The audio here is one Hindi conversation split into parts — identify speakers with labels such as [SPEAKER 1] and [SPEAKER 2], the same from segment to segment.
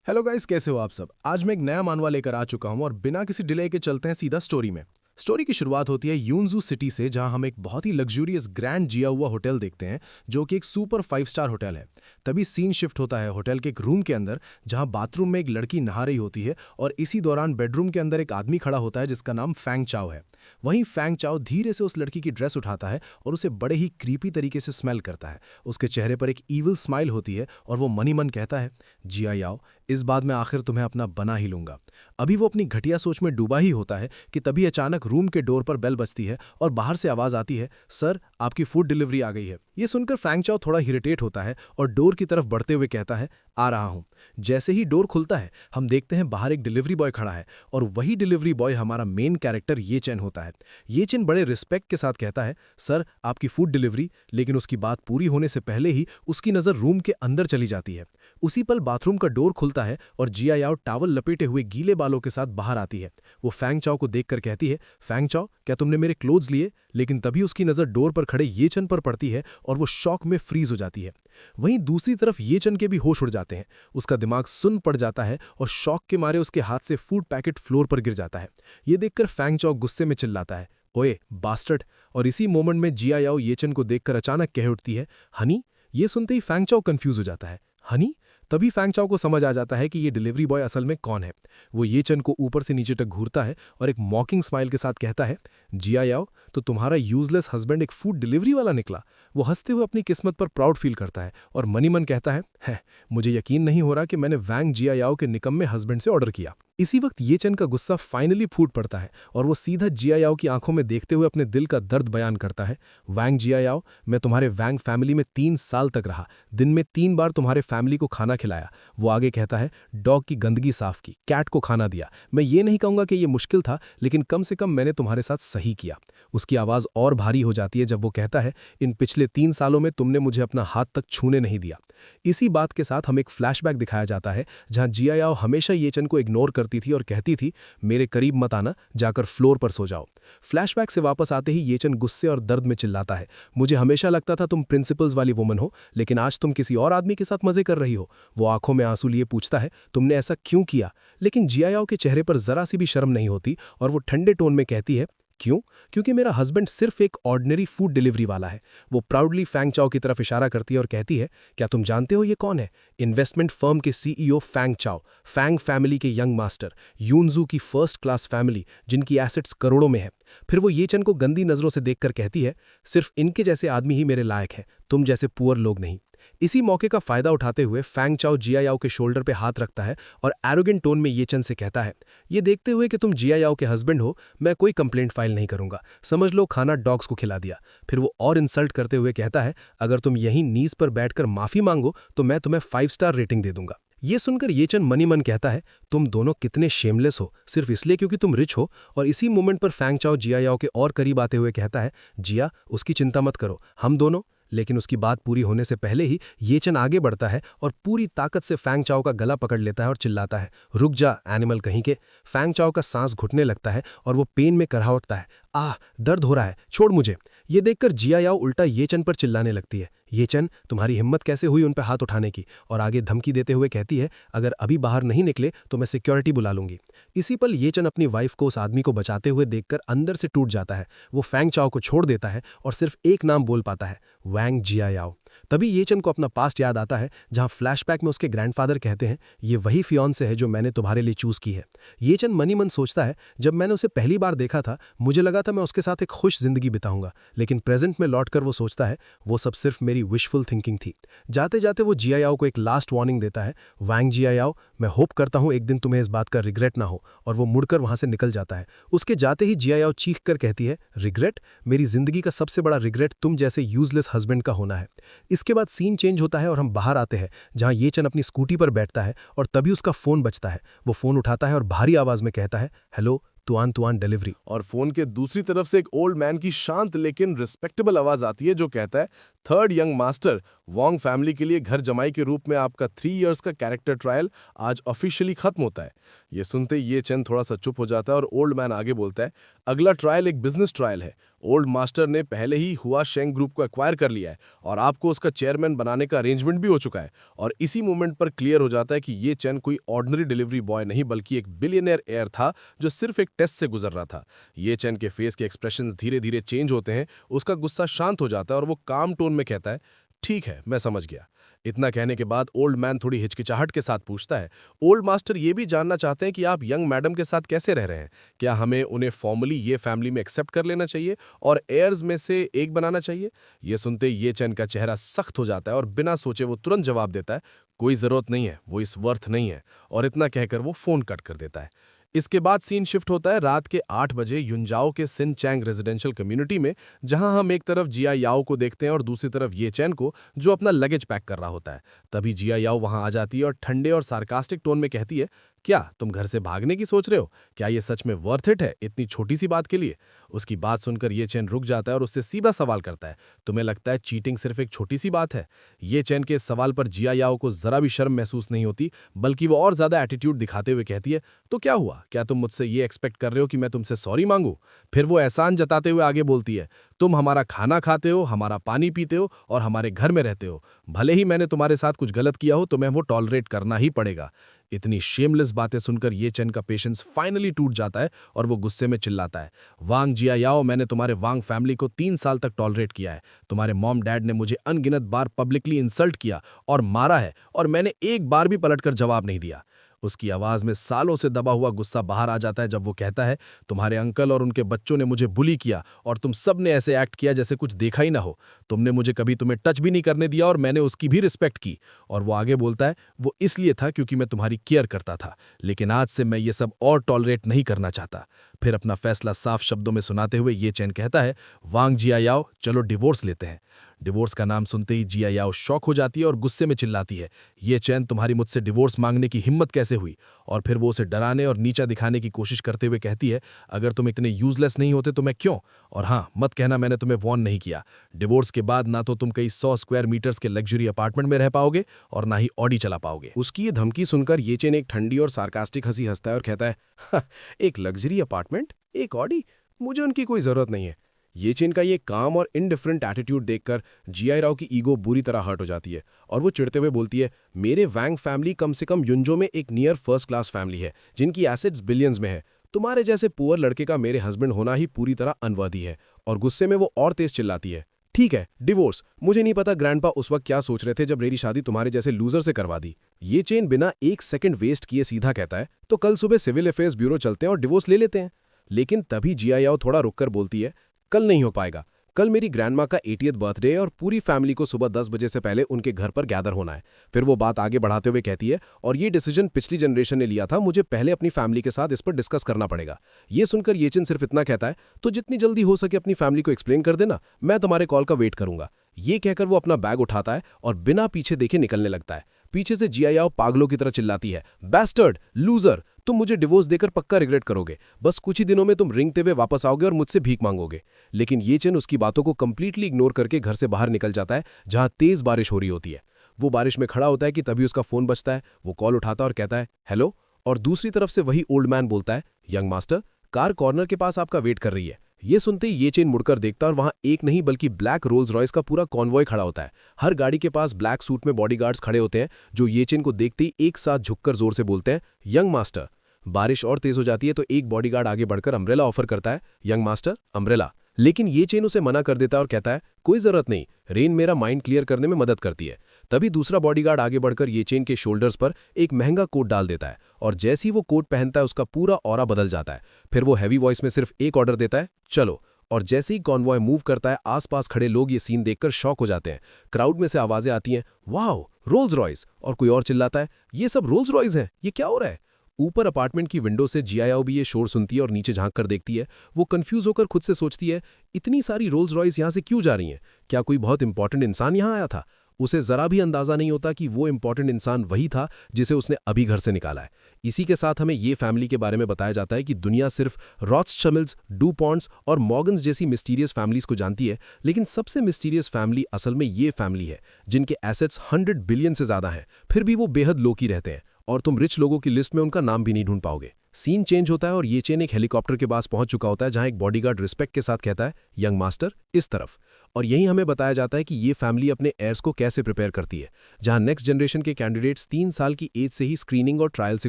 [SPEAKER 1] हेलो गाइस, कैसे हो आप सब। आज मैं एक नया मानवा लेकर आ चुका हूं और बिना किसी डिले के चलते हैं सीधा स्टोरी में। स्टोरी की शुरुआत होती है यूनजू सिटी से, जहां हम एक बहुत ही लग्जूरियस ग्रैंड जिया हुआ होटल देखते हैं, जो कि एक सुपर 5 स्टार होटल है। तभी सीन शिफ्ट होता है होटल के एक रूम के अंदर, जहां बाथरूम में एक लड़की नहा रही होती है और इसी दौरान बेडरूम के अंदर एक आदमी खड़ा होता है जिसका नाम फैंग चाओ है। वहीं फैंग चाओ धीरे से उस लड़की की ड्रेस उठाता है और उसे बड़े ही क्रीपी तरीके से स्मेल करता है। उसके चेहरे पर एक ईविल स्माइल होती है और वो मनी मन कहता है, जिया याओ, इस बात में आखिर तुम्हें अपना बना ही लूंगा। अभी वो अपनी घटिया सोच में डूबा ही होता है कि तभी अचानक रूम के डोर पर बेल बजती है और बाहर से आवाज आती है, सर आपकी फूड डिलीवरी आ गई है। ये सुनकर फैंग चाओ थोड़ा इरिटेट होता है और डोर की तरफ बढ़ते हुए कहता है, आ रहा हूं। जैसे ही डोर खुलता है हम देखते हैं बाहर एक डिलीवरी बॉय खड़ा है और वही डिलीवरी बॉय हमारा मेन कैरेक्टर ये चैन होता है। ये चैन बड़े रिस्पेक्ट के साथ कहता है, सर आपकी फूड डिलीवरी। लेकिन उसकी बात पूरी होने से पहले ही उसकी नजर रूम के अंदर चली जाती है। उसी पल बाथरूम का डोर खुलता है और जिया याओ टावल लपेटे हुए गीले बालों के साथ बाहर आती है। वो फैंग चाओ को देखकर कहती है, फैंग चाओ क्या तुमने मेरे क्लोथ्स लिए। लेकिन तभी उसकी नजर डोर पर खड़े ये चन पर पड़ती है और वो शॉक में फ्रीज हो जाती है। वहीं दूसरी तरफ ये चन के भी होश उड़ जाते हैं। उसका दिमाग सुन्न पड़ जाता है और शॉक के मारे उसके हाथ से फूड पैकेट फ्लोर पर गिर जाता है। ये देखकर फैंग चाओ गुस्से में चिल्लाता है, ओए बास्टर्ड। और इसी मोमेंट में जिया याओ येचन को देखकर अचानक कह उठती है, हनी। ये सुनते ही फैंग चाओ कंफ्यूज हो जाता है, हनी। तभी फैंग चाओ को समझ आ जाता है कि ये डिलीवरी बॉय असल में कौन है। वो ये चन को ऊपर से नीचे तक घूरता है और एक मॉकिंग स्माइल के साथ कहता है, जिया याओ, तो तुम्हारा यूजलेस हस्बैंड एक फूड डिलीवरी वाला निकला। वो हंसते हुए अपनी किस्मत पर प्राउड फील करता है और मनी मन कहता है, मुझे यकीन नहीं हो रहा कि मैंने वैंग जिया याओ के निकम्मे हस्बैंड से ऑर्डर किया। इसी वक्त ये चन का गुस्सा फाइनली फूट पड़ता है और वो सीधा जिया याओ की आंखों में देखते हुए अपने दिल का दर्द बयान करता है, वैंग जिया याओ, मैं तुम्हारे वैंग फैमिली में 3 साल तक रहा, दिन में 3 बार तुम्हारे फैमिली को खाना खिलाया। वो आगे कहता है, डॉग की गंदगी साफ की, कैट को खाना दिया। मैं ये नहीं कहूंगा कि ये मुश्किल था, लेकिन कम से कम मैंने तुम्हारे साथ सही किया। उसकी आवाज और भारी हो जाती है जब वो कहता है, इन पिछले 3 सालों में तुमने मुझे अपना हाथ तक छूने नहीं दिया। इसी बात के साथ हम एक फ्लैशबैक दिखाया जाता है जहां जिया याओ हमेशा ये चन को इग्नोर करती थी और कहती थी, मेरे करीब मत आना, जाकर फ्लोर पर सो जाओ। फ्लैशबैक से वापस आते ही ये चन गुस्से और दर्द में चिल्लाता है, मुझे हमेशा लगता था तुम प्रिंसिपल्स वाली वुमन हो, लेकिन आज तुम किसी और आदमी के साथ मजे कर रही हो। वो आंखों में आंसू लिए पूछता है, तुमने ऐसा क्यों किया। लेकिन जिया याओ के चेहरे पर जरा सी भी शर्म नहीं होती और वो ठंडे टोन में कहती है, क्यों, क्योंकि मेरा हस्बैंड सिर्फ एक ऑर्डिनरी फूड डिलीवरी वाला है। वो प्राउडली फैंग चाओ की तरफ इशारा करती है और कहती है, क्या तुम जानते हो ये कौन है। इन्वेस्टमेंट फर्म के सीईओ फैंग चाओ, फैंग फैमिली के यंग मास्टर, यूनजू की फर्स्ट क्लास फैमिली जिनकी एसेट्स करोड़ों में है। फिर वो ये चन को गंदी नजरों से देखकर कहती है, सिर्फ इनके जैसे आदमी ही मेरे लायक है, तुम जैसे पुअर लोग नहीं। इसी मौके का फायदा उठाते हुए फैंग चाओ जिया याओ के शोल्डर पे हाथ रखता है और एरोगेंट टोन में ये चन से कहता है, ये देखते हुए कि तुम जिया याओ के हस्बैंड हो, मैं कोई कंप्लेंट फाइल नहीं करूंगा, समझ लो खाना डॉग्स को खिला दिया। फिर वो और इंसल्ट करते हुए कहता है, अगर तुम यहीं नीज पर बैठकर माफी मांगो तो मैं तुम्हें 5 स्टार रेटिंग दे दूंगा। ये सुनकर ये चन मनी मन कहता है, तुम दोनों कितने शेमलेस हो, सिर्फ इसलिए क्योंकि तुम रिच हो। और इसी मोमेंट पर फैंग चाओ जिया याओ के और करीब आते हुए कहता है, जिया उसकी चिंता मत करो, हम दोनों। लेकिन उसकी बात पूरी होने से पहले ही ये चन आगे बढ़ता है और पूरी ताकत से फैंग चाओ का गला पकड़ लेता है और चिल्लाता है, रुक जा एनिमल कहीं के। फैंग चाओ का सांस घुटने लगता है और वो पेन में करहा उठता है, आह दर्द हो रहा है, छोड़ मुझे। ये देखकर जिया याओ उल्टा ये चन पर चिल्लाने लगती है, ये चन तुम्हारी हिम्मत कैसे हुई उन पर हाथ उठाने की। और आगे धमकी देते हुए कहती है, अगर अभी बाहर नहीं निकले तो मैं सिक्योरिटी बुला लूंगी। इसी पल ये चन अपनी वाइफ को उस आदमी को बचाते हुए देखकर अंदर से टूट जाता है। वो फैंग चाओ को छोड़ देता है और सिर्फ एक नाम बोल पाता है, वैंग जिया याओ। तभी ये चन को अपना पास्ट याद आता है जहां फ्लैशबैक में उसके ग्रैंडफादर कहते हैं, ये वही फियांसे है जो मैंने तुम्हारे लिए चूज की है। ये चन मनी मन सोचता है, जब मैंने उसे पहली बार देखा था मुझे लगा था मैं उसके साथ एक खुश जिंदगी बिताऊंगा, लेकिन प्रेजेंट में लौटकर वो सोचता है वो सब सिर्फ मेरी विशफुल थिंकिंग थी। जाते जाते वो जिया याओ को एक लास्ट वार्निंग देता है, वैंग जिया याओ, मैं होप करता हूं एक दिन तुम्हें इस बात का रिग्रेट ना हो। और वो मुड़कर वहां से निकल जाता है। उसके जाते ही जिया याओ चीख कर कहती है, रिग्रेट, मेरी जिंदगी का सबसे बड़ा रिग्रेट तुम जैसे यूजलेस हस्बैंड का होना है। इसके बाद सीन चेंज होता है और हम बाहर आते हैं जहां ये चन अपनी स्कूटी पर बैठता है और तभी उसका फोन बजता है। वो फोन उठाता है और भारी आवाज में कहता है, हेलो तुआन तुआन डिलीवरी। और फोन के दूसरी तरफ से एक ओल्ड मैन की शांत लेकिन रिस्पेक्टेबल आवाज आती है जो कहता है, third young master, Wong family के लिए घर जमाई के रूप में आपका 3 इयर्स का कैरेक्टर ट्रायल आज ऑफिशियली खत्म होता है। ये सुनते ये चंद थोड़ा सा चुप हो जाता है और ओल्ड मैन आगे बोलता है, अगला ट्रायल एक बिजनेस ट्रायल है ओल्ड मास्टर ने पहले ही हुआ शेंग ग्रुप को एक्वायर कर लिया है और आपको उसका चेयरमैन बनाने का अरेंजमेंट भी हो चुका है। और इसी मोमेंट पर क्लियर हो जाता है कि ये चेन कोई ऑर्डिनरी डिलीवरी बॉय नहीं बल्कि एक बिलियनियर एयर था जो सिर्फ एक टेस्ट से गुजर रहा था। ये चेन के फेस के एक्सप्रेशंस धीरे धीरे चेंज होते हैं, उसका गुस्सा शांत हो जाता है और वो काम टोन में कहता है, ठीक है, मैं समझ गया। इतना कहने के बाद ओल्ड मैन थोड़ी हिचकिचाहट के साथ पूछता है, ओल्ड मास्टर ये भी जानना चाहते हैं कि आप यंग मैडम के साथ कैसे रह रहे हैं। क्या हमें उन्हें फॉर्मली ये फैमिली में एक्सेप्ट कर लेना चाहिए और एयर्स में से एक बनाना चाहिए? ये सुनते ही ये चैन का चेहरा सख्त हो जाता है और बिना सोचे वो तुरंत जवाब देता है, कोई जरूरत नहीं है, वो इस वर्थ नहीं है। और इतना कहकर वो फोन कट कर देता है। इसके बाद सीन शिफ्ट होता है रात के 8 बजे युनजाओ के सिन चैंग रेजिडेंशियल कम्युनिटी में, जहां हम एक तरफ जिया याओ को देखते हैं और दूसरी तरफ ये चैन को, जो अपना लगेज पैक कर रहा होता है। तभी जिया याओ वहां आ जाती है और ठंडे और सार्कास्टिक टोन में कहती है, क्या तुम घर से भागने की सोच रहे हो? क्या ये सच में वर्थ इट है इतनी छोटी सी बात के लिए? उसकी बात सुनकर ये चैन रुक जाता है और उससे सीधा सवाल करता है, तुम्हें लगता है चीटिंग सिर्फ एक छोटी सी बात है? ये चैन के इस सवाल पर जिया याओ को जरा भी शर्म महसूस नहीं होती, बल्कि वो और ज्यादा एटीट्यूड दिखाते हुए कहती है, तो क्या हुआ? क्या तुम मुझसे ये एक्सपेक्ट कर रहे हो कि मैं तुमसे सॉरी मांगू? फिर वो एहसान जताते हुए आगे बोलती है, तुम हमारा खाना खाते हो, हमारा पानी पीते हो और हमारे घर में रहते हो। भले ही मैंने तुम्हारे साथ कुछ गलत किया हो, तुम्हें वो टॉलरेट करना ही पड़ेगा। इतनी शेमलेस बातें सुनकर ये चैन का पेशेंस फाइनली टूट जाता है और वो गुस्से में चिल्लाता है, वांग जिया याओ, मैंने तुम्हारे वांग फैमिली को 3 साल तक टॉलरेट किया है। तुम्हारे मॉम डैड ने मुझे अनगिनत बार पब्लिकली इंसल्ट किया और मारा है और मैंने एक बार भी पलटकर जवाब नहीं दिया। उसकी आवाज में सालों से दबा हुआ गुस्सा बाहर आ जाता है जब वो कहता है, तुम्हारे अंकल और उनके बच्चों ने मुझे बुली किया और तुम सब ने ऐसे एक्ट किया जैसे कुछ देखा ही ना हो। तुमने मुझे कभी तुम्हें टच भी नहीं करने दिया और मैंने उसकी भी रिस्पेक्ट की। और वो आगे बोलता है, वो इसलिए था क्योंकि मैं तुम्हारी केयर करता था, लेकिन आज से मैं ये सब और टॉलरेट नहीं करना चाहता। फिर अपना फैसला साफ शब्दों में सुनाते हुए ये चैन कहता है, वांग जिया याओ, चलो डिवोर्स लेते हैं। डिवोर्स का नाम सुनते ही जिया याओ शॉक हो जाती है और गुस्से में चिल्लाती है, ये चैन, तुम्हारी मुझसे डिवोर्स मांगने की हिम्मत कैसे हुई? और फिर वो उसे डराने और नीचा दिखाने की कोशिश करते हुए कहती है, अगर तुम इतने यूजलेस नहीं होते तो मैं क्यों? और हाँ, मत कहना मैंने तुम्हें वॉर्न नहीं किया। डिवोर्स के बाद ना तो तुम कई 100 स्क्वायर मीटर्स के लग्जरी अपार्टमेंट में रह पाओगे और ना ही ऑडी चला पाओगे। उसकी ये धमकी सुनकर ये चैन एक ठंडी और सार्कास्टिक हंसी हंसता है और कहता है, एक लग्जरी अपार्टमेंट, एक ऑडी, मुझे उनकी कोई जरूरत नहीं है। ये चेन का ये काम और इनडिफरेंट एटीट्यूड देखकर जिया राव की ईगो बुरी तरह हर्ट हो जाती है और वो चिढ़ते हुए बोलती है, मेरे वैंग फैमिली कम से कम युनजो में एक नियर फर्स्ट क्लास फैमिली है जिनकी एसेट्स बिलियंस में है। तुम्हारे जैसे पुअर लड़के का मेरे हस्बैंड होना ही पूरी तरह अनवर्दी है। और गुस्से में वो और तेज चिल्लाती है, ठीक है, डिवोर्स। मुझे नहीं पता ग्रैंडपा उस वक्त क्या सोच रहे थे जब मेरी शादी तुम्हारे जैसे लूजर से करवा दी। ये चेन बिना एक सेकंड वेस्ट किए सीधा कहता है, तो कल सुबह सिविल अफेयर्स ब्यूरो चलते हैं और डिवोर्स ले लेते हैं। लेकिन तभी जिया याओ थोड़ा रुककर बोलती है, कल नहीं हो पाएगा। कल मेरी ग्रैंडमा का 80th बर्थडे है और पूरी फैमिली को सुबह 10 बजे से पहले उनके घर पर गैदर होना है। फिर वो बात आगे बढ़ाते हुए कहती है, और ये डिसीजन पिछली जनरेशन ने लिया था, मुझे पहले अपनी फैमिली के साथ इस पर डिस्कस करना पड़ेगा। ये सुनकर ये चिन सिर्फ इतना कहता है, तो जितनी जल्दी हो सके अपनी फैमिली को एक्सप्लेन कर देना, मैं तुम्हारे कॉल का वेट करूंगा। ये कहकर वो अपना बैग उठाता है और बिना पीछे देखे निकलने लगता है। पीछे से जिया याओ पागलों की तरह चिल्लाती है, बैस्टर्ड, लूजर, तुम मुझे डिवोर्स देकर पक्का रिग्रेट करोगे। बस कुछ ही दिनों में तुम रिंगते हुए वापस आओगे और मुझसे भीख मांगोगे। लेकिन ये चेन उसकी बातों को कंप्लीटली इग्नोर करके घर से बाहर निकल जाता है, जहां तेज बारिश हो रही होती है। वो बारिश में खड़ा होता है कि तभी उसका फोन बजता है। वो कॉल उठाता और कहता है, हेलो। और दूसरी तरफ से वही ओल्ड मैन बोलता है, यंग मास्टर, कार कॉर्नर के पास आपका वेट कर रही है। ये सुनते ही ये चेन मुड़कर देखता और वहां एक नहीं बल्कि ब्लैक रोल्स रॉयस का पूरा कॉन्वॉय खड़ा होता है। हर गाड़ी के पास ब्लैक सूट में बॉडीगार्ड्स खड़े होते हैं, जो ये चेन को देखते ही एक साथ झुककर जोर से बोलते हैं, यंग मास्टर। बारिश और तेज हो जाती है तो एक बॉडीगार्ड आगे बढ़कर अम्ब्रेला ऑफर करता है, यंग मास्टर, अम्ब्रेला। लेकिन ये चेन उसे मना कर देता है और कहता है, कोई जरूरत नहीं, रेन मेरा माइंड क्लियर करने में मदद करती है। तभी दूसरा बॉडीगार्ड आगे बढ़कर ये चेन के शोल्डर्स पर एक महंगा कोट डाल देता है और जैसे ही वो कोट पहनता है उसका पूरा ऑरा बदल जाता है। फिर वो हैवी वॉइस में सिर्फ एक ऑर्डर देता है, चलो। और जैसे ही कॉन्वॉय मूव करता है, आसपास खड़े लोग ये सीन देखकर शॉक हो जाते हैं। क्राउड में से आवाजें आती हैं, वाओ, रोल्स रॉयस। और कोई और चिल्लाता है, ये सब रोल्स रॉयस हैं, ये क्या हो रहा है? ऊपर अपार्टमेंट की विंडो से जिया याओ भी ये शोर सुनती है और नीचे झांक कर देखती है। वो कंफ्यूज होकर खुद से सोचती है, इतनी सारी रोल्स रॉयस यहाँ से क्यों जा रही हैं? क्या कोई बहुत इंपॉर्टेंट इंसान यहाँ आया था? उसे जरा भी अंदाजा नहीं होता कि वो इंपॉर्टेंट इंसान वही था जिसे उसने अभी घर से निकाला है। इसी के साथ हमें ये फैमिली के बारे में बताया जाता है कि दुनिया सिर्फ रॉथस्चिल्ड्स, डुपॉन्ट्स और मॉर्गन्स जैसी मिस्टीरियस फैमिलीज को जानती है, लेकिन सबसे मिस्टीरियस फैमिली असल में ये फैमिली है जिनके एसेट्स 100 बिलियन से ज्यादा हैं, फिर भी वो बेहद लो की रहते हैं और तुम रिच लोगों की लिस्ट में उनका नाम भी नहीं ढूंढ पाओगे। सीन चेंज होता है और ये चेन एक हेलीकॉप्टर के पास पहुंच चुका होता है जहां एक बॉडीगार्ड रिस्पेक्ट के साथ कहता है, यंग मास्टर इस तरफ। और यही हमें बताया जाता है कि ये फैमिली अपने एयर्स को कैसे प्रिपेयर करती है, जहां नेक्स्ट जनरेशन के कैंडिडेट्स 3 साल की एज से ही स्क्रीनिंग और ट्रायल से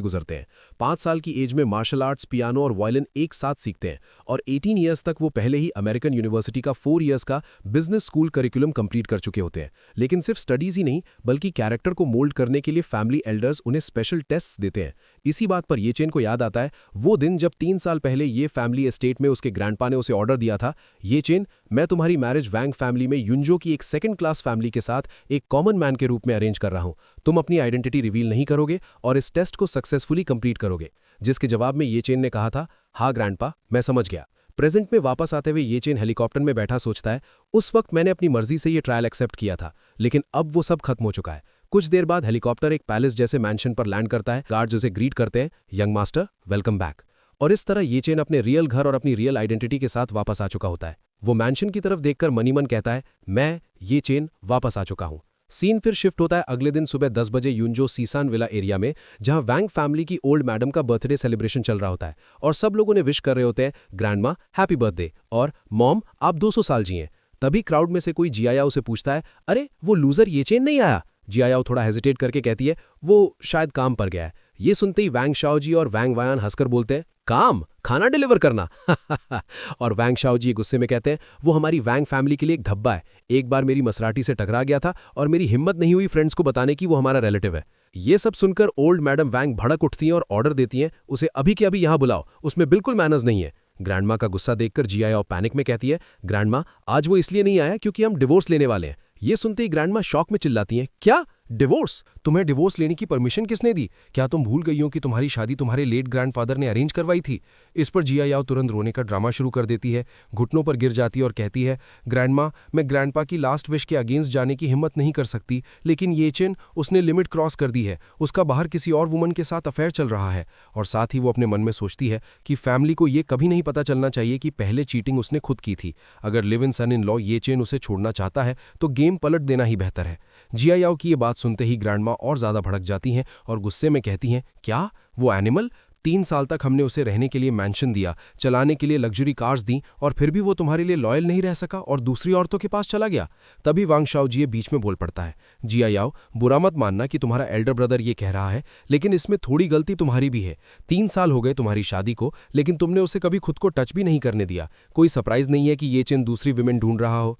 [SPEAKER 1] गुजरते हैं। 5 साल की एज में मार्शल आर्ट्स, पियानो और वायलिन एक साथ सीखते हैं और 18 ईयर्स तक वो पहले ही अमेरिकन यूनिवर्सिटी का 4 ईयर्स का बिजनेस स्कूल करिकुलम कंप्लीट कर चुके होते हैं। लेकिन सिर्फ स्टडीज ही नहीं बल्कि कैरेक्टर को मोल्ड करने के लिए फैमिली एल्डर्स उन्हें स्पेशल टेस्ट देते हैं। इसी बात पर ये चेन को याद आता है वो दिन जब 3 साल पहले ये फैमिली एस्टेट में उसके ग्रैंडपा ने उसे ऑर्डर दिया था, ये चेन, मैं तुम्हारी मैरिज वैंग फैमिली में युंजो की एक सेकंड क्लास फैमिली के साथ एक कॉमन मैन के रूप में अरेंज कर रहा हूं। तुम अपनी आइडेंटिटी रिवील नहीं करोगे और इस टेस्ट को सक्सेसफुली कंप्लीट करोगे। जिसके जवाब में ये चेन ने कहा था, हाँ ग्रैंडपा, मैं समझ गया। प्रेजेंट में वापस आते हुए ये चेन हेलीकॉप्टर में बैठा सोचता है, उस वक्त मैंने अपनी मर्जी से ये ट्रायल एक्सेप्ट किया था, लेकिन अब वो सब खत्म हो चुका है। कुछ देर बाद हेलीकॉप्टर एक पैलेस जैसे मैंशन पर लैंड करता है। गार्ड्स उसे ग्रीट करते हैं, यंग मास्टर वेलकम बैक। और इस तरह ये चेन अपने रियल घर और अपनी रियल आइडेंटिटी के साथ वापस आ चुका होता है। वो मैंशन की तरफ देखकर मनी मन कहता है, मैं ये चेन वापस आ चुका हूं। सीन फिर शिफ्ट होता है अगले दिन सुबह 10 बजे यूंजो सीसान विला एरिया में, जहां वैंग फैमिली की ओल्ड मैडम का बर्थडे सेलिब्रेशन चल रहा होता है और सब लोग उन्हें विश कर रहे होते हैं, ग्रैंडमा हैप्पी बर्थडे और मॉम आप 200 साल जिए। तभी क्राउड में से कोई जियायाओ से पूछता है, अरे वो लूजर ये चेन नहीं आया? जियायाओ थोड़ा हेजिटेट करके कहती है, वो शायद काम पर गया है। ये सुनते ही वैंग शाओजी और वैंग वायान हंसकर बोलते हैं, काम, खाना डिलीवर करना। और वैंग शाओजी गुस्से में कहते हैं, वो हमारी वैंग फैमिली के लिए एक धब्बा है। एक बार मेरी मसराटी से टकरा गया था और मेरी हिम्मत नहीं हुई फ्रेंड्स को बताने की वो हमारा रिलेटिव है। ये सब सुनकर ओल्ड मैडम वैंग भड़क उठती हैं और ऑर्डर देती हैं, उसे अभी के अभी यहां बुलाओ, उसमें बिल्कुल मैनर्स नहीं है। ग्रैंडमा का गुस्सा देखकर जियायाओ पैनिक में कहती है, ग्रैंडमा आज वो इसलिए नहीं आया क्योंकि हम डिवोर्स लेने वाले हैं। ये सुनते ही ग्रैंडमा शॉक में चिल्लाती हैं, क्या डिवोर्स? तुम्हें डिवोर्स लेने की परमिशन किसने दी? क्या तुम भूल गई हो कि तुम्हारी शादी तुम्हारे लेट ग्रैंडफादर ने अरेंज करवाई थी? इस पर जियायाओ तुरंत रोने का ड्रामा शुरू कर देती है, घुटनों पर गिर जाती है और कहती है, ग्रैंडमा मैं ग्रैंडपा की लास्ट विश के अगेंस्ट जाने की हिम्मत नहीं कर सकती, लेकिन ये चेन उसने लिमिट क्रॉस कर दी है। उसका बाहर किसी और वुमन के साथ अफेयर चल रहा है। और साथ ही वो अपने मन में सोचती है कि फैमिली को ये कभी नहीं पता चलना चाहिए कि पहले चीटिंग उसने खुद की थी। अगर live in son in law ये चेन उसे छोड़ना चाहता है तो गेम पलट देना ही बेहतर है। जियायाओ की ये बात सुनते ही ग्रैंडमा और ज्यादा भड़क जाती हैं और गुस्से में कहती हैं, क्या वो एनिमल? 3 साल तक हमने उसे रहने के लिए मैंशन दिया, चलाने के लिए लग्जरी कार्स दी और फिर भी वो तुम्हारे लिए लॉयल नहीं रह सका और दूसरी औरतों के पास चला गया। तभी वांग शाओजी बीच में बोल पड़ता है, जियायाओ बुरा मत मानना कि तुम्हारा एल्डर ब्रदर ये कह रहा है, लेकिन इसमें थोड़ी गलती तुम्हारी भी है। 3 साल हो गए तुम्हारी शादी को, लेकिन तुमने उसे कभी खुद को टच भी नहीं करने दिया। कोई सरप्राइज नहीं है कि ये चेन दूसरी विमेन ढूंढ रहा हो।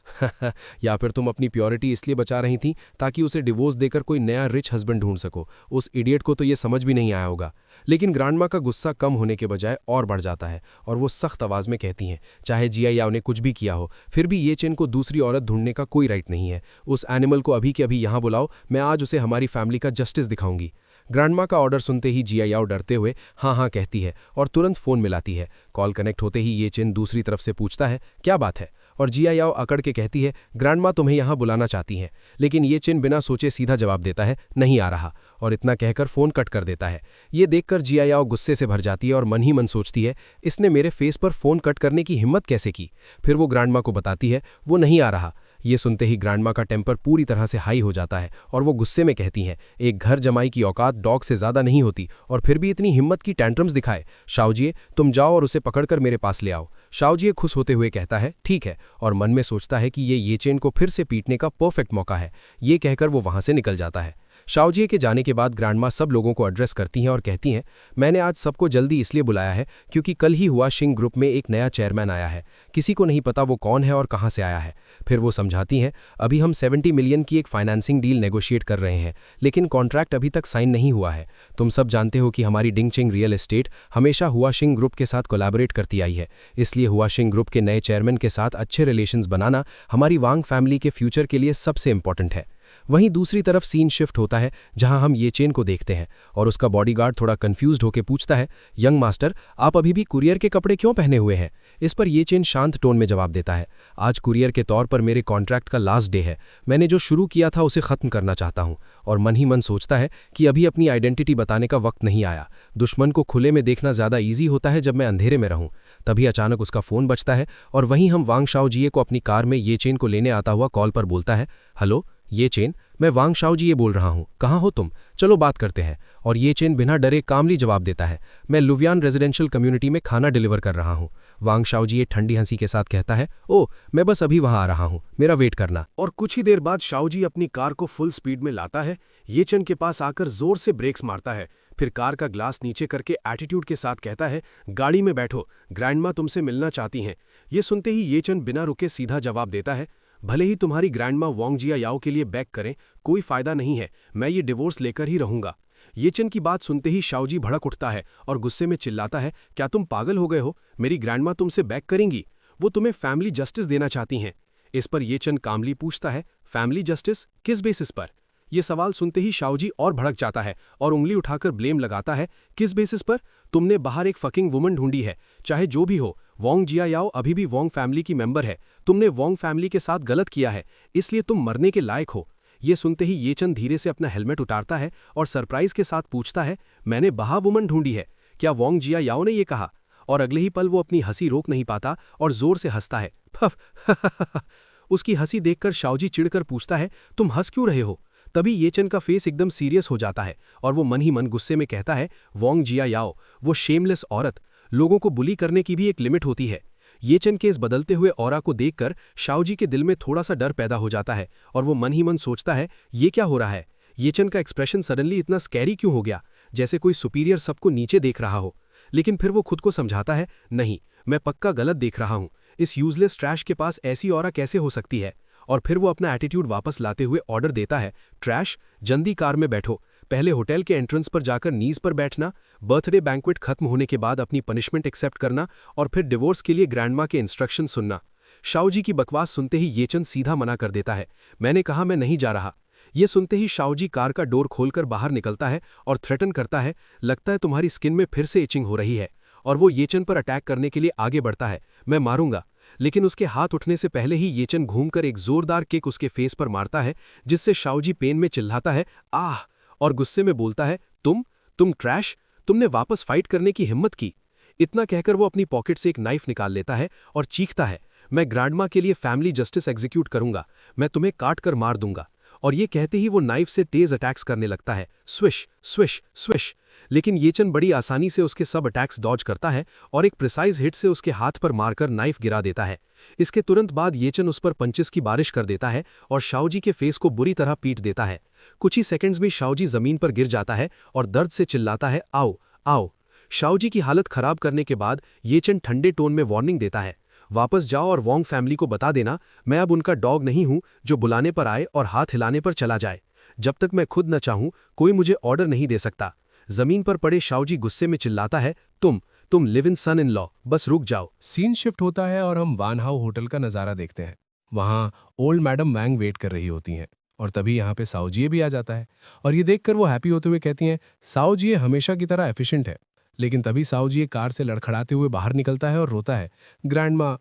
[SPEAKER 1] या फिर तुम अपनी प्योरिटी इसलिए बचा रही थी ताकि उसे डिवोर्स देकर कोई नया रिच हस्बैंड ढूंढ सको। उस इडियट को तो ये समझ भी नहीं आया होगा। लेकिन ग्रैंडमा का गुस्सा कम होने के बजाय और बढ़ जाता है और वो सख्त आवाज में कहती हैं, चाहे जियायाओ ने कुछ भी किया हो, फिर भी ये चेन को दूसरी औरत ढूंढने का कोई राइट नहीं है। उस एनिमल को अभी के अभी यहां बुलाओ, मैं आज उसे हमारी फैमिली का जस्टिस दिखाऊंगी। ग्रैंडमा का ऑर्डर सुनते ही जियायाओ डरते हुए हाँ हाँ कहती है और तुरंत फोन मिलाती है। कॉल कनेक्ट होते ही ये चेन दूसरी तरफ से पूछता है, क्या बात है? और जियायाओ अकड़ के कहती है, ग्रैंडमा तुम्हें यहां बुलाना चाहती हैं। लेकिन ये चेन बिना सोचे सीधा जवाब देता है, नहीं आ रहा, और इतना कहकर फोन कट कर देता है। ये देखकर जियायाओ गुस्से से भर जाती है और मन ही मन सोचती है, इसने मेरे फेस पर फोन कट करने की हिम्मत कैसे की? फिर वो ग्रैंडमा को बताती है, वो नहीं आ रहा। ये सुनते ही ग्रैंडमा का टेम्पर पूरी तरह से हाई हो जाता है और वो गुस्से में कहती हैं, एक घर जमाई की औकात डॉग से ज्यादा नहीं होती और फिर भी इतनी हिम्मत की टैंट्रम्स दिखाए। शाओजिए तुम जाओ और उसे पकड़कर मेरे पास ले आओ। शाओजिए खुश होते हुए कहता है, ठीक है, और मन में सोचता है कि ये चेन को फिर से पीटने का परफेक्ट मौका है। ये कहकर वो वहां से निकल जाता है। शाओजिए के जाने के बाद ग्रैंडमा सब लोगों को एड्रेस करती हैं और कहती हैं, मैंने आज सबको जल्दी इसलिए बुलाया है क्योंकि कल ही हुआ शिंग ग्रुप में एक नया चेयरमैन आया है। किसी को नहीं पता वो कौन है और कहां से आया है। फिर वो समझाती हैं, अभी हम 70 मिलियन की एक फाइनेंसिंग डील नेगोशिएट कर रहे हैं, लेकिन कॉन्ट्रैक्ट अभी तक साइन नहीं हुआ है। तुम सब जानते हो कि हमारी डिंगचिंग रियल एस्टेट हमेशा हुआ शिंग ग्रुप के साथ कोलैबोरेट करती आई है, इसलिए हुआ शिंग ग्रुप के नए चेयरमैन के साथ अच्छे रिलेशंस बनाना हमारी वांग फैमिली के फ्यूचर के लिए सबसे इंपॉर्टेंट है। वहीं दूसरी तरफ सीन शिफ्ट होता है जहां हम ये चेन को देखते हैं और उसका बॉडीगार्ड थोड़ा कंफ्यूज्ड होकर पूछता है, यंग मास्टर आप अभी भी कुरियर के कपड़े क्यों पहने हुए हैं? इस पर ये चेन शांत टोन में जवाब देता है, आज कुरियर के तौर पर मेरे कॉन्ट्रैक्ट का लास्ट डे है, मैंने जो शुरू किया था उसे खत्म करना चाहता हूं। और मन ही मन सोचता है कि अभी अपनी आइडेंटिटी बताने का वक्त नहीं आया, दुश्मन को खुले में देखना ज्यादा ईजी होता है जब मैं अंधेरे में रहूं। तभी अचानक उसका फोन बजता है और वहीं हम वांग शाओजिए को अपनी कार में ये चेन को लेने आता हुआ कॉल पर बोलता है, हेलो ये चेन,
[SPEAKER 2] मैं वांग शाओजी ये बोल रहा हूँ, कहाँ हो तुम, चलो बात करते हैं। और ये चेन बिना डरे कामली जवाब देता है, मैं लुवियान रेजिडेंशियल कम्युनिटी में खाना डिलीवर कर रहा हूँ। वांग शाओजी ये ठंडी हंसी के साथ कहता है, ओ मैं बस अभी वहाँ आ रहा हूँ, मेरा वेट करना।
[SPEAKER 1] और कुछ ही देर बाद शाओजी अपनी कार को फुल स्पीड में लाता है, ये चन के पास आकर जोर से ब्रेक्स मारता है, फिर कार का ग्लास नीचे करके एटीट्यूड के साथ कहता है, गाड़ी में बैठो, ग्रैंडमा तुमसे मिलना चाहती हैं। ये सुनते ही ये चन बिना रुके सीधा जवाब देता है, भले ही तुम्हारी ग्रैंडमा वांग जिया याओ के लिए बैक करें, कोई फायदा नहीं है, मैं ये डिवोर्स लेकर ही रहूंगा। ये चन की बात सुनते ही शाओजी भड़क उठता है और गुस्से में चिल्लाता है, क्या तुम पागल हो गए हो, मेरी ग्रैंडमा तुमसे बैक करेंगी, वो तुम्हें फैमिली जस्टिस देना चाहती हैं। इस पर ये चन कामली पूछता है, फैमिली जस्टिस किस बेसिस पर? यह सवाल सुनते ही शाओजी और भड़क जाता है और उंगली उठाकर ब्लेम लगाता है, किस बेसिस पर? तुमने बाहर एक फकिंग वुमन ढूंढी है, चाहे जो भी हो, वांग जिया याओ अभी भी वांग फैमिली की मेंबर है, तुमने वांग फैमिली के साथ गलत किया है, इसलिए तुम मरने के लायक हो। ये सुनते ही ये चन धीरे से अपना हेलमेट उतारता है और सरप्राइज के साथ पूछता है, मैंने बाहर वुमन ढूंढी है, क्या वांग जिया याओ ने ये कहा? और अगले ही पल वो अपनी हंसी रोक नहीं पाता और जोर से हंसता है, फफ। उसकी हंसी देखकर शाओजी चिढ़कर पूछता है, तुम हंस क्यों रहे हो? तभी ये चन का फेस एकदम सीरियस हो जाता है और वो मन ही मन गुस्से में कहता है, वांग जिया याओ, वो शेमलेस औरत, लोगों को बुली करने की भी एक लिमिट होती है। ये चन के इस बदलते हुए ऑरा को देखकर शाओजी के दिल में थोड़ा सा डर पैदा हो जाता है और वो मन ही मन सोचता है, ये क्या हो रहा है? ये चन का एक्सप्रेशन सडनली इतना स्कैरी क्यों हो गया, जैसे कोई सुपीरियर सबको नीचे देख रहा हो। लेकिन फिर वो खुद को समझाता है, नहीं, मैं पक्का गलत देख रहा हूँ, इस यूजलेस ट्रैश के पास ऐसी ऑरा कैसे हो सकती है? और फिर वो अपना एटीट्यूड वापस लाते हुए ऑर्डर देता है, ट्रैश, जल्दी कार में बैठो, पहले होटल के एंट्रेंस पर जाकर नीज पर बैठना, बर्थडे बैंक्वेट खत्म होने के बाद अपनी पनिशमेंट एक्सेप्ट करना और फिर डिवोर्स के लिए ग्रैंडमा के इंस्ट्रक्शन सुनना। शाओजी की बकवास सुनते ही ये चन सीधा मना कर देता है, मैंने कहा मैं नहीं जा रहा। ये सुनते ही शाओजी कार का डोर खोलकर बाहर निकलता है और थ्रेटन करता है, लगता है तुम्हारी स्किन में फिर से इचिंग हो रही है। और वो येचन पर अटैक करने के लिए आगे बढ़ता है, मैं मारूंगा। लेकिन उसके हाथ उठने से पहले ही येचन घूमकर एक जोरदार किक उसके फेस पर मारता है, जिससे शाओजी पेन में चिल्लाता है, आह, और गुस्से में बोलता है, तुम ट्रैश, तुमने वापस फाइट करने की हिम्मत की। इतना कहकर वो अपनी पॉकेट से एक नाइफ निकाल लेता है और चीखता है, मैं ग्रैंडमा के लिए फैमिली जस्टिस एग्जीक्यूट करूंगा, मैं तुम्हें काट कर मार दूंगा। और ये कहते ही वो नाइफ से तेज अटैक्स करने लगता है, स्विश स्विश स्विश। लेकिन येचन बड़ी आसानी से उसके सब अटैक्स डॉज करता है और एक प्रिसाइज हिट से उसके हाथ पर मारकर नाइफ गिरा देता है। इसके तुरंत बाद येचन उस पर पंचेस की बारिश कर देता है और शाओजी के फेस को बुरी तरह पीट देता है। कुछ ही सेकंड्स में शाओजी जमीन पर गिर जाता है और दर्द से चिल्लाता है, आओ आओ। शाओजी की हालत खराब करने के बाद येचन ठंडे टोन में वार्निंग देता है, वापस जाओ और वांग फैमिली को बता देना, मैं अब उनका डॉग नहीं हूं जो बुलाने पर आए और हाथ हिलाने पर चला जाए। जब तक मैं खुद न चाहूं कोई मुझे ऑर्डर नहीं दे सकता। जमीन पर पड़े शाओजी गुस्से में चिल्लाता है, तुम live in son in law, बस रुक जाओ।
[SPEAKER 3] सीन शिफ्ट होता है और हम वान हाउ होटल का नज़ारा देखते हैं। वहाँ ओल्ड मैडम वैंग वेट कर रही होती हैं और तभी यहाँ पे साओजिए भी आ जाता है और ये देखकर वो हैप्पी होते हुए कहती हैं, साओजिए हमेशा की तरह एफिशिएंट है। लेकिन तभी साओजिए कार से लड़खड़ाते हुए बाहर निकलता है और रोता है, ग्रैंडमा।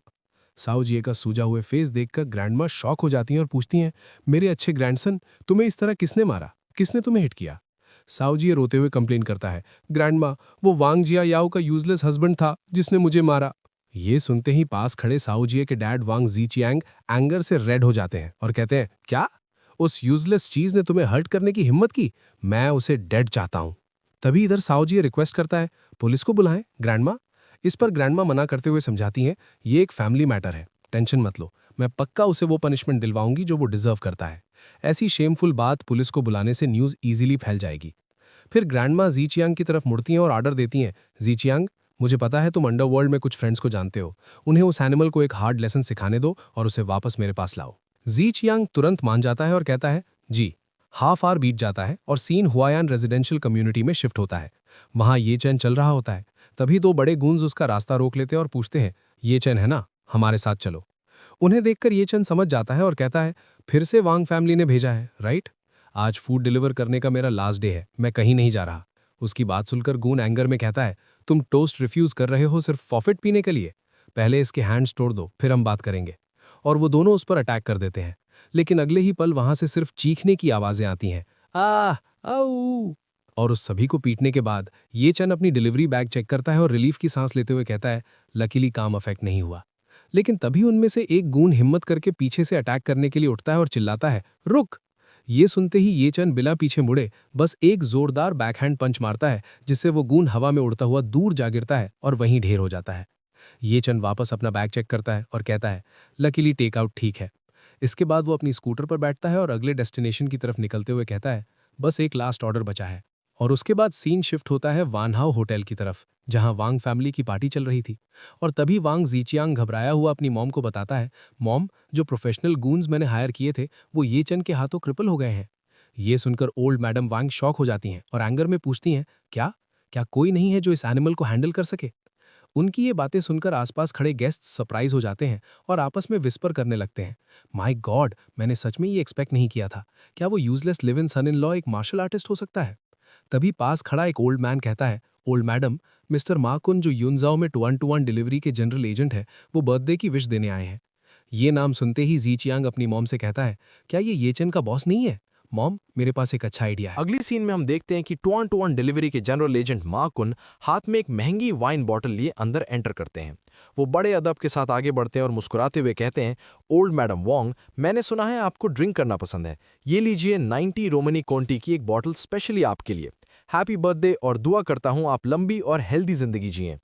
[SPEAKER 3] साओजिए का सूजा हुए फेस देखकर ग्रैंडमा शॉक हो जाती हैं और पूछती हैं, मेरे अच्छे ग्रैंडसन, तुम्हें इस तरह किसने मारा, किसने तुम्हें हिट किया? साओजिए रोते हुए कंप्लेन करता है, ग्रैंडमा, वो वांग जिया याओ का यूजलेस हस्बैंड था जिसने मुझे मारा। ये सुनते ही पास खड़े साओजिए के डैड वांग जीचियांग एंगर से रेड हो जाते हैं और कहते हैं, क्या? उस यूजलेस चीज ने तुम्हें हर्ट करने की हिम्मत की? मैं उसे डेड चाहता हूं। तभी इधर साओजिए रिक्वेस्ट करता है, पुलिस को बुलाएं ग्रैंडमा। इस पर ग्रैंडमा मना करते हुए समझाती हैं, ये एक फैमिली मैटर है, टेंशन मत लो, मैं पक्का उसे वो पनिशमेंट दिलवाऊंगी जो वो डिजर्व करता है। ऐसी शेमफुल बात पुलिस को बुलाने से न्यूज इजीली फैल जाएगी। फिर ग्रैंडमा जीचियांग की तरफ मुड़ती हैं और ऑर्डर देती हैं, जीचियांग, मुझे पता है तुम अंडरवर्ल्ड में कुछ फ्रेंड्स को जानते हो, उन्हें उस एनिमल को एक हार्ड लेसन सिखाने दो और उसे वापस मेरे पास लाओ। जीचियांग तुरंत मान जाता है और कहता है, जी। हाफ आवर बीत जाता है और सीन हुआयान रेजिडेंशियल कम्युनिटी में शिफ्ट होता है। वहां ये चैन चल रहा होता है। तभी दो बड़े गूंज उसका रास्ता रोक लेते हैं और पूछते हैं, ये चैन है ना, हमारे साथ चलो। उन्हें देखकर ये चैन समझ जाता है और कहता है, फिर से वांग फैमिली ने भेजा है, राइट? आज फूड डिलीवर करने का मेरा लास्ट डे है, मैं कहीं नहीं जा रहा। उसकी बात सुनकर गून एंगर में कहता है, तुम टोस्ट रिफ्यूज कर रहे हो सिर्फ फॉफिट पीने के लिए? पहले इसके हैंड्स तोड़ दो, फिर हम बात करेंगे। और वो दोनों उस पर अटैक कर देते हैं। लेकिन अगले ही पल वहां से सिर्फ चीखने की आवाजें आती हैं, आह, आऊ। और उस सभी को पीटने के बाद ये चन अपनी डिलीवरी बैग चेक करता है और रिलीफ की सांस लेते हुए कहता है, लकीली काम अफेक्ट नहीं हुआ। लेकिन तभी उनमें से एक गून हिम्मत करके पीछे से अटैक करने के लिए उठता है और चिल्लाता है, रुक। ये सुनते ही ये चन बिना पीछे मुड़े बस एक जोरदार बैकहैंड पंच मारता है, जिससे वो गूंद हवा में उड़ता हुआ दूर जा गिरता है और वहीं ढेर हो जाता है। ये चन वापस अपना बैग चेक करता है और कहता है, लकीली टेक आउट ठीक है। इसके बाद वो अपनी स्कूटर पर बैठता है और अगले डेस्टिनेशन की तरफ निकलते हुए कहता है, बस एक लास्ट ऑर्डर बचा है। और उसके बाद सीन शिफ्ट होता है वानहाउ होटल की तरफ, जहां वांग फैमिली की पार्टी चल रही थी। और तभी वांग जीचियांग घबराया हुआ अपनी मॉम को बताता है, मॉम, जो प्रोफेशनल गूंज मैंने हायर किए थे वो ये चन के हाथों क्रिपल हो गए हैं। ये सुनकर ओल्ड मैडम वांग शॉक हो जाती हैं और एंगर में पूछती हैं, क्या क्या कोई नहीं है जो इस एनिमल को हैंडल कर सके? उनकी ये बातें सुनकर आसपास खड़े गेस्ट सरप्राइज हो जाते हैं और आपस में विस्पर करने लगते हैं, माय गॉड, मैंने सच में ये एक्सपेक्ट नहीं किया था। क्या वो useless live in son in law एक मार्शल आर्टिस्ट हो सकता है? तभी पास खड़ा एक ओल्ड मैन कहता है, ओल्ड मैडम, मिस्टर माकुन जो युनजाओ में 1-to-1 डिलीवरी के जनरल एजेंट है, वो बर्थडे की विश देने आए हैं। ये नाम सुनते ही जीचियांग अपनी मॉम से कहता है, क्या ये येचन का बॉस नहीं है? मॉम, मेरे पास एक अच्छा आइडिया है।
[SPEAKER 1] अगली सीन में हम देखते हैं कि 2-on-2 डिलीवरी के जनरल एजेंट मा कुन हाथ में एक महंगी वाइन बॉटल लिए अंदर एंटर करते हैं। वो बड़े अदब के साथ आगे बढ़ते हैं और मुस्कुराते हुए कहते हैं, ओल्ड मैडम वोंग, मैंने सुना है आपको ड्रिंक करना पसंद है। ये लीजिए 90 रोमनी कोंटी की एक बॉटल स्पेशली आपके लिए। हैप्पी बर्थडे और दुआ करता हूं आप लंबी और हेल्दी जिंदगी जिएं।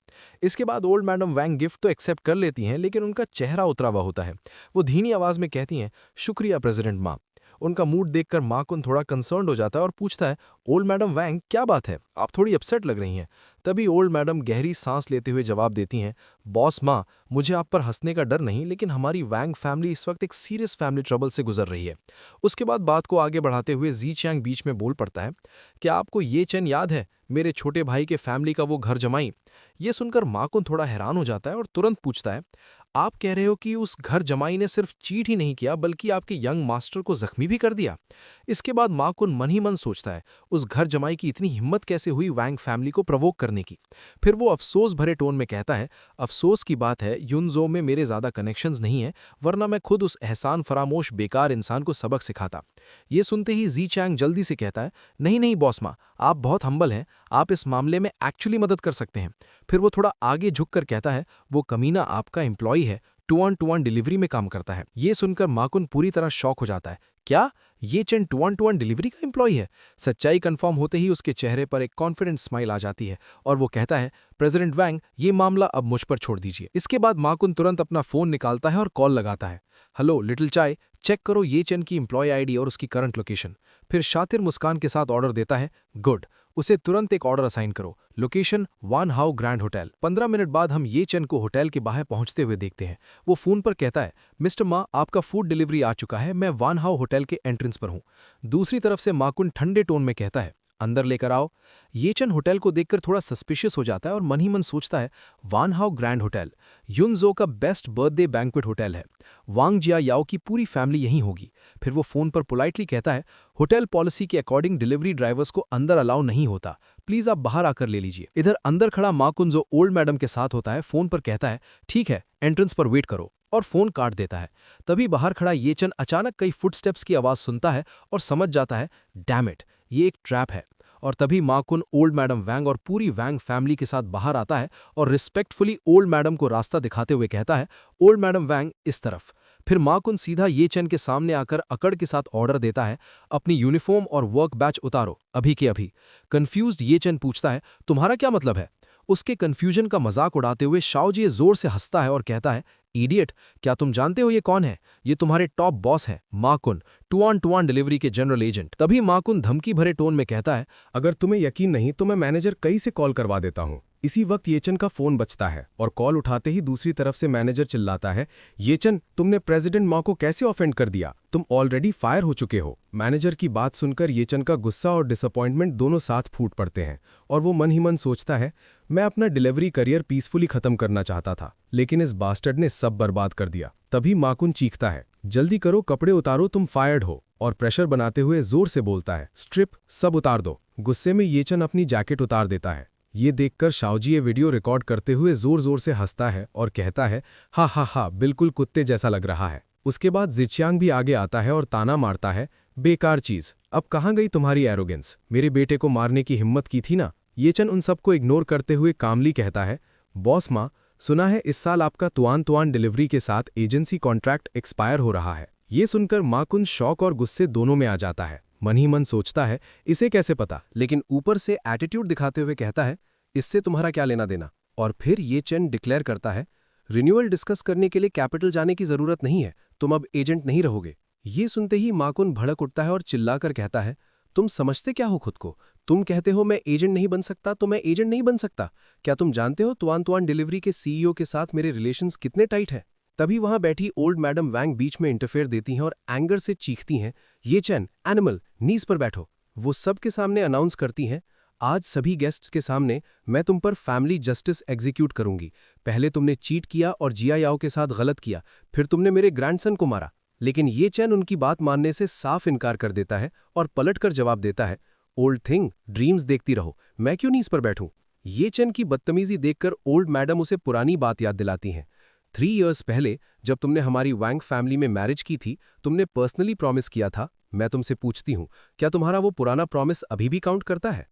[SPEAKER 1] इसके बाद ओल्ड मैडम वैंग गिफ्ट तो एक्सेप्ट कर लेती हैं, लेकिन उनका चेहरा उतरा हुआ होता है। वो धीमी आवाज में कहती हैं, शुक्रिया प्रेसिडेंट माँ। उनका मूड देखकर माकुन थोड़ा कंसर्न्ड हो जाता है और पूछता है, ओल्ड मैडम वैंग, क्या बात है, आप थोड़ी अपसेट लग रही हैं। तभी ओल्ड मैडम गहरी सांस लेते हुए जवाब देती हैं, बॉस माँ, मुझे आप पर हंसने का डर नहीं, लेकिन हमारी वैंग फैमिली इस वक्त एक सीरियस फैमिली ट्रबल से गुजर रही है। उसके बाद बात को आगे बढ़ाते हुए जीचियांग बीच में बोल पड़ता है, क्या आपको ये चैन याद है, मेरे छोटे भाई के फैमिली का वो घर जमाई? ये सुनकर माकुन थोड़ा हैरान हो जाता है और तुरंत पूछता है, आप कह रहे हो कि उस घर जमाई ने सिर्फ चीट ही नहीं किया बल्कि आपके यंग मास्टर को जख्मी भी कर दिया? इसके बाद माकुन मन ही मन सोचता है, उस घर जमाई की इतनी हिम्मत कैसे हुई वैंग फैमिली को प्रवोक करने की। फिर वो अफसोस भरे टोन में कहता है, अफसोस की बात है युनजो में मेरे ज्यादा कनेक्शंस नहीं है, वरना मैं खुद उस एहसान फरामोश बेकार इंसान को सबक सिखाता। ये सुनते ही जीचैंग जल्दी से कहता है, नहीं नहीं बॉस माँ, आप बहुत हम्बल हैं, आप इस मामले में एक्चुअली मदद कर सकते हैं। फिर वो थोड़ा आगे झुककर कहता है, वो कमीना आपका एम्प्लॉय है, 2-on-2 डिलीवरी में काम करता है। ये सुनकर माकुन पूरी तरह शॉक हो जाता है, क्या ये चेन 2-on-2 डिलीवरी का एम्प्लॉय है? सच्चाई कंफर्म होते ही उसके चेहरे पर एक कॉन्फिडेंट स्माइल आ जाती है और वो कहता है, प्रेसिडेंट वैंग, ये मामला अब मुझ पर छोड़ दीजिए। इसके बाद माकुन तुरंत अपना फोन निकालता है और कॉल लगाता है, हेलो लिटिल चाय, चेक करो ये चेन की एम्प्लॉय आईडी और उसकी करंट लोकेशन। फिर शातिर मुस्कान के साथ ऑर्डर देता है, गुड, उसे तुरंत एक ऑर्डर असाइन करो, लोकेशन वानहाउ ग्रैंड होटल। 15 मिनट बाद हम ये चन को होटल के बाहर पहुंचते हुए देखते हैं। वो फोन पर कहता है, मिस्टर मा, आपका फूड डिलीवरी आ चुका है, मैं वानहाउ होटल के एंट्रेंस पर हूं। दूसरी तरफ से माकुन ठंडे टोन में कहता है, अंदर लेकर आओ। ये चन होटल को देखकर थोड़ा सस्पिशियस हो जाता है और मन ही मन सोचता है, वानहाउ ग्रैंड होटल युनजो का बेस्ट बर्थडे बैंक्वेट होटल है, वांग जिया याओ की पूरी फैमिली यहीं होगी। फिर वो फोन पर पोलाइटली कहता है, होटल पॉलिसी के अकॉर्डिंग डिलीवरी ड्राइवर्स को अंदर अलाउ नहीं होता, प्लीज आप बाहर आकर ले लीजिए। इधर अंदर खड़ा माकुन जो ओल्ड मैडम के साथ होता है, फोन पर कहता है, ठीक है, एंट्रेंस पर वेट करो, और फोन काट देता है। तभी बाहर खड़ा ये चन अचानक कई फुटस्टेप्स की आवाज सुनता है और समझ जाता है, डैम इट, ये एक ट्रैप है। और तभी माकुन ओल्ड मैडम वैंग और पूरी वैंग फैमिली के साथ बाहर आता है और रिस्पेक्टफुली ओल्ड मैडम को रास्ता दिखाते हुए कहता है, ओल्ड मैडम वैंग इस तरफ। फिर माकुन सीधा ये चन के सामने आकर अकड़ के साथ ऑर्डर देता है, अपनी यूनिफॉर्म और वर्क बैच उतारो, अभी के अभी। कंफ्यूज्ड ये चन पूछता है, तुम्हारा क्या मतलब है? उसके कंफ्यूजन का मजाक उड़ाते हुए शाओजी जोर से हंसता है और कहता है, इडियट, क्या तुम जानते हो ये कौन है? ये तुम्हारे टॉप बॉस हैं, माकुन, 2-on-2 डिलीवरी के जनरल एजेंट। तभी माकुन धमकी भरे टोन में कहता है,
[SPEAKER 2] अगर तुम्हें यकीन नहीं तो मैं मैनेजर कई से कॉल करवा देता हूँ। इसी वक्त येचन का फोन बजता है और कॉल उठाते ही दूसरी तरफ से मैनेजर चिल्लाता है, येचन, तुमने प्रेसिडेंट मा को कैसे ऑफेंड कर दिया? तुम ऑलरेडी फायर हो चुके हो। मैनेजर की बात सुनकर येचन का गुस्सा और डिसअपॉइंटमेंट दोनों साथ फूट पड़ते हैं और वो मन ही मन सोचता है, मैं अपना डिलीवरी करियर पीसफुली खत्म करना चाहता था, लेकिन इस बास्टर्ड ने सब बर्बाद कर दिया। तभी माकुन चीखता है, जल्दी करो, कपड़े उतारो, तुम फायर्ड हो, और प्रेशर बनाते हुए जोर से बोलता है, स्ट्रिप, सब उतार दो। गुस्से में येचन अपनी जैकेट उतार देता है। ये देखकर शाओजी ये वीडियो रिकॉर्ड करते हुए जोर जोर से हंसता है और कहता है, हा हा हा, बिल्कुल कुत्ते जैसा लग रहा है। उसके बाद जिचियांग भी आगे आता है और ताना मारता है, बेकार चीज, अब कहाँ गई तुम्हारी एरोगेंस? मेरे बेटे को मारने की हिम्मत की थी ना? येचन उन सबको इग्नोर करते हुए कामली कहता है, बॉस माँ, सुना है इस साल आपका तुआन डिलीवरी के साथ एजेंसी कॉन्ट्रैक्ट एक्सपायर हो रहा है। ये सुनकर माकुन शौक और गुस्से दोनों में आ जाता है। मन ही मन सोचता है इसे कैसे पता, लेकिन ऊपर से एटीट्यूड दिखाते हुए कहता है इससे तुम्हारा क्या लेना देना। और फिर ये चेन डिक्लेयर करता है रिन्यूअल डिस्कस करने के लिए कैपिटल जाने की जरूरत नहीं है, तुम अब एजेंट नहीं रहोगे। ये सुनते ही माकुन भड़क उठता है और चिल्लाकर कहता है तुम समझते क्या हो खुद को? तुम कहते हो मैं एजेंट नहीं बन सकता तो मैं एजेंट नहीं बन सकता। क्या तुम जानते हो तुआन तुआन डिलीवरी के सीईओ के साथ मेरे रिलेशंस कितने टाइट हैं? तभी वहां बैठी ओल्ड मैडम वैंग बीच में इंटरफेयर देती हैं और एंगर से चीखती हैं ये चैन एनिमल नीज पर बैठो। वो सबके सामने अनाउंस करती हैं आज सभी गेस्ट्स के सामने मैं तुम पर फैमिली जस्टिस एग्जीक्यूट करूंगी। पहले तुमने चीट किया और जिया याओ के साथ गलत किया, फिर तुमने मेरे ग्रैंडसन को मारा। लेकिन ये चैन उनकी बात मानने से साफ इनकार कर देता है और पलटकर जवाब देता है ओल्ड थिंग ड्रीम्स देखती रहो, मैं क्यों नीज पर बैठूं। ये चैन की बदतमीजी देखकर ओल्ड मैडम उसे पुरानी बात याद दिलाती हैं। 3 इयर्स पहले जब तुमने हमारी वैंग फैमिली में मैरिज की थी, तुमने पर्सनली प्रॉमिस किया था। मैं तुमसे पूछती हूं क्या तुम्हारा वो पुराना प्रॉमिस अभी भी काउंट करता है?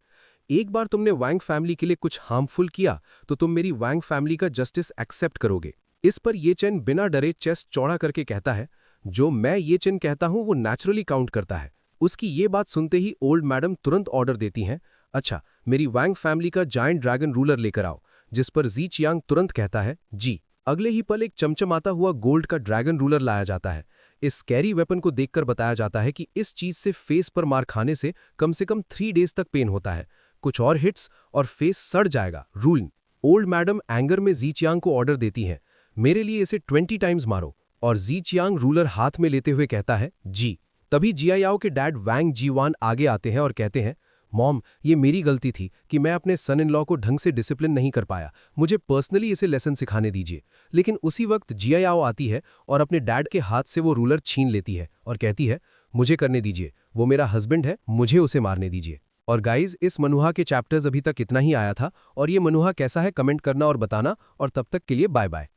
[SPEAKER 2] एक बार तुमने वैंग फैमिली के लिए कुछ हार्मफुल किया तो तुम मेरी वैंग फैमिली का जस्टिस एक्सेप्ट करोगे। इस पर ये चेन बिना डरे चेस्ट चौड़ा करके कहता है जो मैं ये चेन कहता हूं वो नेचुरली काउंट करता है। उसकी ये बात सुनते ही ओल्ड मैडम तुरंत ऑर्डर देती हैं अच्छा मेरी वैंग फैमिली का जायंट ड्रैगन रूलर लेकर आओ। जिस पर जी चियांग तुरंत कहता है जी। अगले ही पल एक चमचमाता हुआ गोल्ड का ड्रैगन रूलर लाया जाता है। इस स्कैरी वेपन को देखकर बताया जाता है कि इस चीज से फेस पर मार खाने से कम 3 डेज तक पेन होता है। कुछ और हिट्स और फेस सड़ जाएगा। रूल। ओल्ड मैडम एंगर में जी चियांग को ऑर्डर देती हैं मेरे लिए इसे 20 टाइम्स मारो। और जी चियांग रूलर हाथ में लेते हुए कहता है जी। तभी जिया याओ के डैड वैंग जीवान आगे आते हैं और कहते हैं मॉम ये मेरी गलती थी कि मैं अपने सन इन लॉ को ढंग से डिसिप्लिन नहीं कर पाया, मुझे पर्सनली इसे लेसन सिखाने दीजिए। लेकिन उसी वक्त जिया याओ आती है और अपने डैड के हाथ से वो रूलर छीन लेती है और कहती है मुझे करने दीजिए, वो मेरा हस्बैंड है, मुझे उसे मारने दीजिए। और गाइज इस मनुहा के चैप्टर्स अभी तक इतना ही आया था और ये मनुहा कैसा है कमेंट करना और बताना और तब तक के लिए बाय बाय।